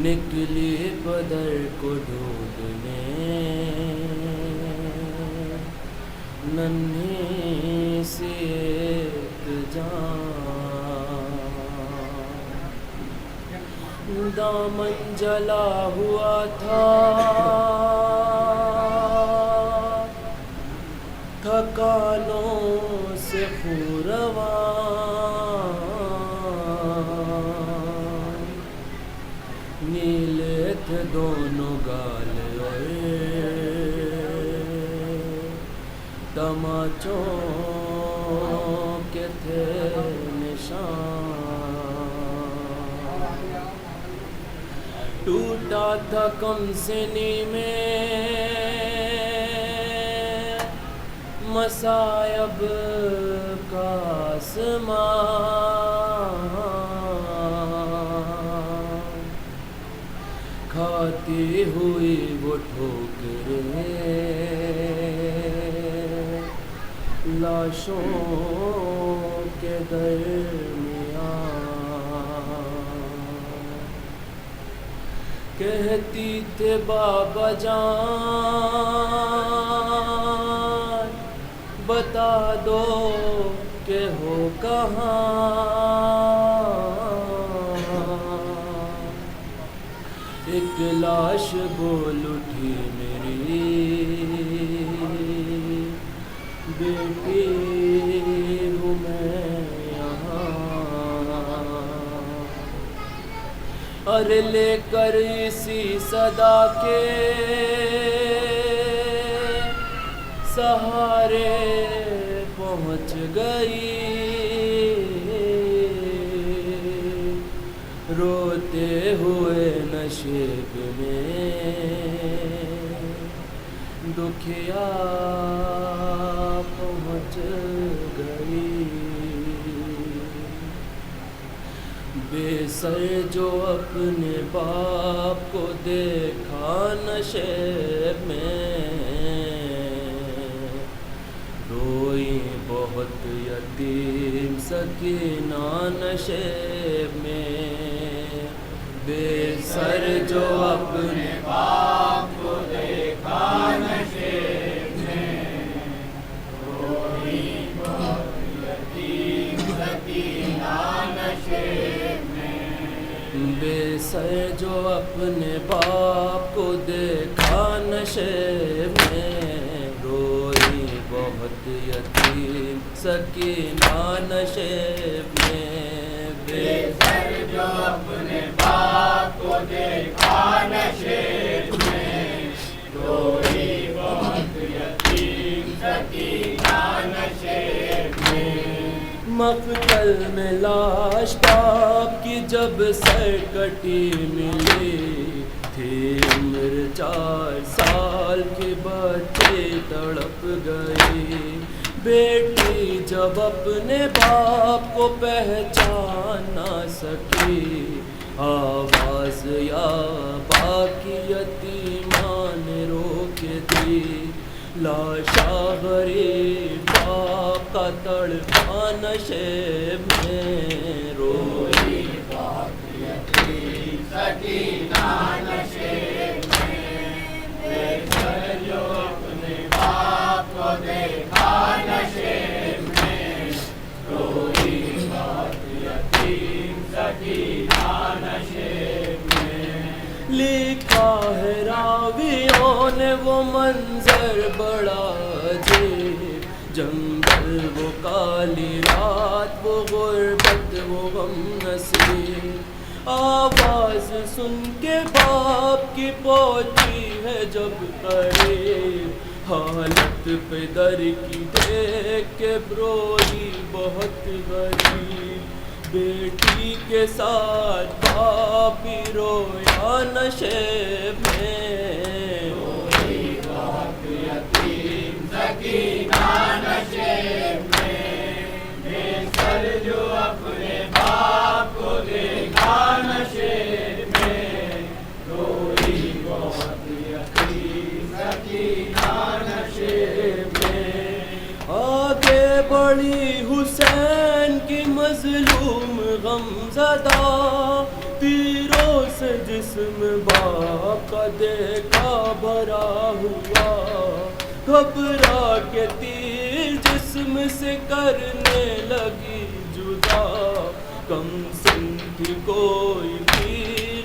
نکلی بدر کو ڈھونڈنے ننھی سی ایک جان، دامن جلا ہوا تھا تھکانوں سے خورواں، نیلے تھے دونوں گال اور تماچوں کے تھے نشان، ٹوٹا تھا کم سنی میں مصائب کا آسمان، کھاتی ہوئی وہ ٹھوکریں لاشوں کے درمیان، کہتی تھے بابا جان بتا دو کہ ہو کہاں، ایک لاش بول اٹھی میری بیٹی ہوں میں یہاں، اور لے کر اسی صدا کے سہارے پہنچ گئی، روتے ہوئے نشیب میں دکھیا پہنچ گئی، بے سر جو اپنے باپ کو دیکھا نشیب میں، روئی بہت یتیم سکینہ نشیب میں، بے سر جو اپنے باپ کو دیکھا نشیب میں، روئی بہت یتیم سکینہ نشیب میں، بے سر جو اپنے باپ کو دیکھا نشیب میں، روئی بہت یتیم سکینہ نشیب میں، بے سر جو اپنے باپ کو دیکھا نشیب میں، روئی بہت یتیم سکینہ نشیب میں، مقتل میں لاش باپ کی جب سر کٹی ملی تھی، عمر 4 سال کی بچی تڑپ گئی، بیٹی جب اپنے باپ کو پہچان نہ سکی، آواز یا باقی یتیمان روک دی، لاشا غریب باپ کا تڑپا نشیب میں، روئی باقی یتیم سکینہ نشیب میں، بے سر جو اپنے باپ کو دیکھا نشیب میں، روئی باقی یتیم سکینہ نشیب میں، لکھا ہے راویوں نے وہ منظر بڑا عجیب، جنگل وہ کالی رات وہ غربت وہ غم نصیب، آواز سن کے باپ کی پہنچی ہے جب قریب، حالت پدر کی دیکھ کے روئی بہت غریب، بیٹی کے ساتھ باپ بھی رویا نشیب میں، روئی بہت یتیم سکینہ نشیب میں، بے سر جو اپنے باپ کو دیکھا نشیب میں، روئی بہت یتیم سکینہ نشیب میں، آگے بڑھی حسین کی مظلوم غم زدہ، تیروں سے جسم باپ کا دیکھا بھرا ہوا، گھبرا کے تیر جسم سے کرنے لگی جدا، کم سن تھی کوئی بھی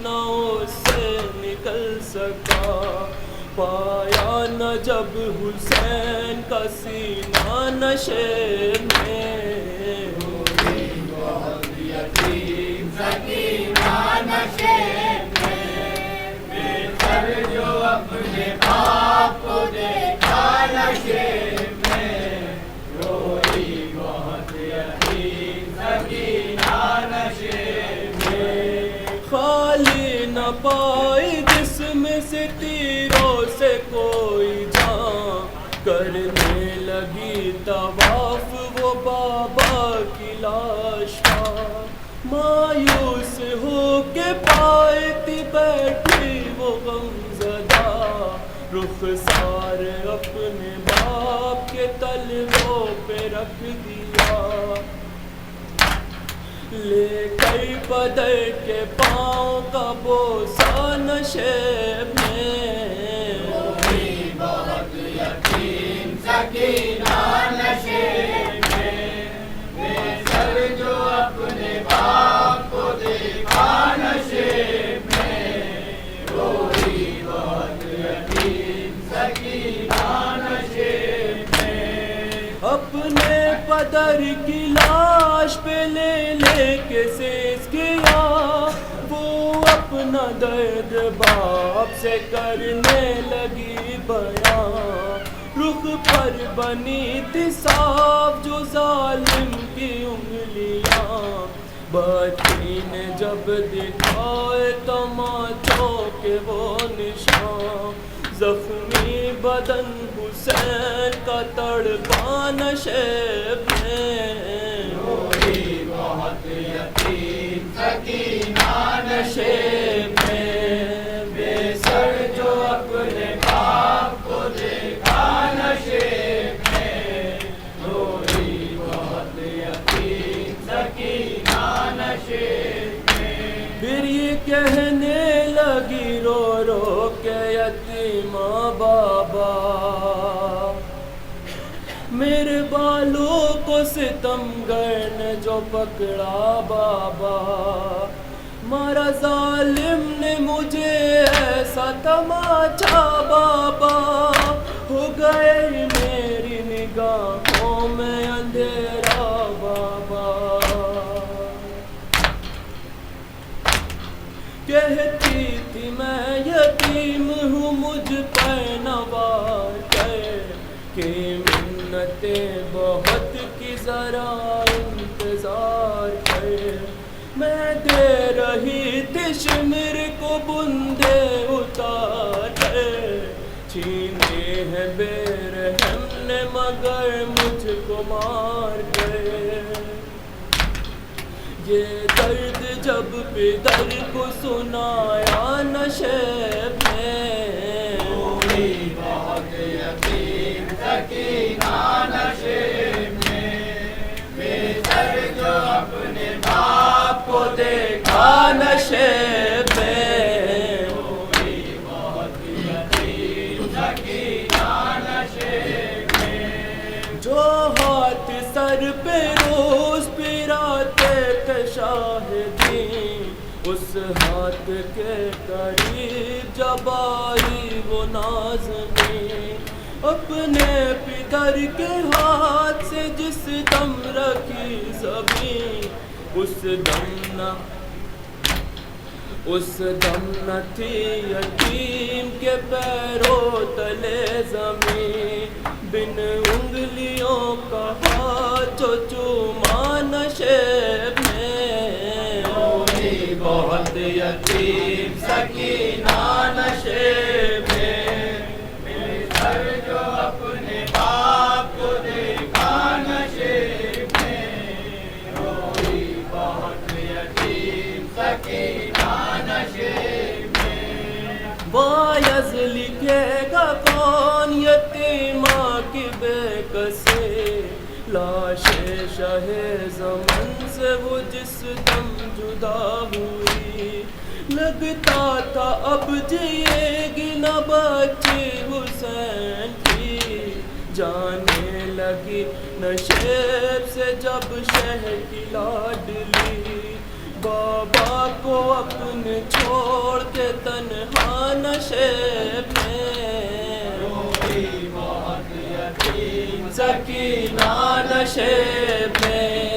نہ اس سے نکل سکا، پایا نہ جب حسین کا سینہ نشے میں، بہت یتیم سکینہ نشے میں، بے سر جو اپنے باپ کو دیکھا نشے میں، روئی بہت یتیم سکینہ نشے میں، خالی نہ پائی جسم سے تیروں سے کوئی جان، کرنے لگی طواف وہ بابا کی لاش کا، مایوس ہو کے پائے تھی بیٹھی وہ غم زدہ، رخسار اپنے باپ کے تلووں پہ رکھ دیا، لے کر بدر کے پاؤں کا بوسہ نشیب میں، روئی بہت یتیم سکینہ نشیب میں، بے سر جو اپنے باپ کو دیکھا نشیب میں، روئی بہت یتیم سکینہ نشیب میں، اپنے پدر کی لاش پہ لے کے سیز کیا، وہ اپنا درد باپ سے کرنے لگی بیان، رخ پر بنی تھی صاف جو ظالم کی انگلیاں، بچی نے جب دکھائے تماچوں کے وہ نشان، زخمی بدن حسین کا تڑپا نشیب میں، روئی بہت یتیم سکینہ نشیب میں، بے سر جو اپنے باپ کو دیکھا نشیب میں، روئی بہت یتیم سکینہ نشیب میں، پھر یہ کہنے لگی رو رو کے یتیمہ بابا، میرے بالوں کو ستمگر نے جو پکڑا بابا، مارا ظالم نے مجھے ایسا تماچا بابا، ہو گئے میری نگاہوں میں اندھیرا بابا، کہتی تھی میں یتیم ہوں مجھ پر نوار کر، کہ منتیں بہت کی ذرا انتظار کر، میں دے رہی تھی شمر کو بندے اتار کر، چھینے ہیں بے رحم نے مگر مجھ کو مار کر، یہ درد جب پدر کو سنایا نشیب میں، روئی بہت یتیم سکینہ نشیب میں، بے سر جو اپنے باپ کو دیکھا نشیب میں، روئی بہت یتیم سکینہ نشیب میں، جو ہاتھ سر پہ روز پھراتے تھے شاہدین، اس ہاتھ کے قریب جب آئی وہ نازنین، اپنے پدر کے ہاتھ سے جس دم رکھی زمین، اس دم نہ تھی یتیم کے پیروں تلے زمین، بن انگلیوں کا ہاتھ جو چوما نشیب میں، روئی بہت یتیم سکینہ نشیب میں، میرے سر جو اپنے باپ کو دیکھا نشیب میں، روئی بہت یتیم سکینہ نشیب میں، باعث لکھے گا کون یتیمہ کی بے کسی، لاش شہ زمن سے وہ جس دم جدا ہوئی، لگتا تھا اب جیے گی نہ بچی حسین کی، جانے لگی نشیب سے جب شہر کی لاڈلی، بابا کو اپنے چھوڑ کے تنہا نشیب میں، روئی بہت یتیم سکینہ نشیب میں،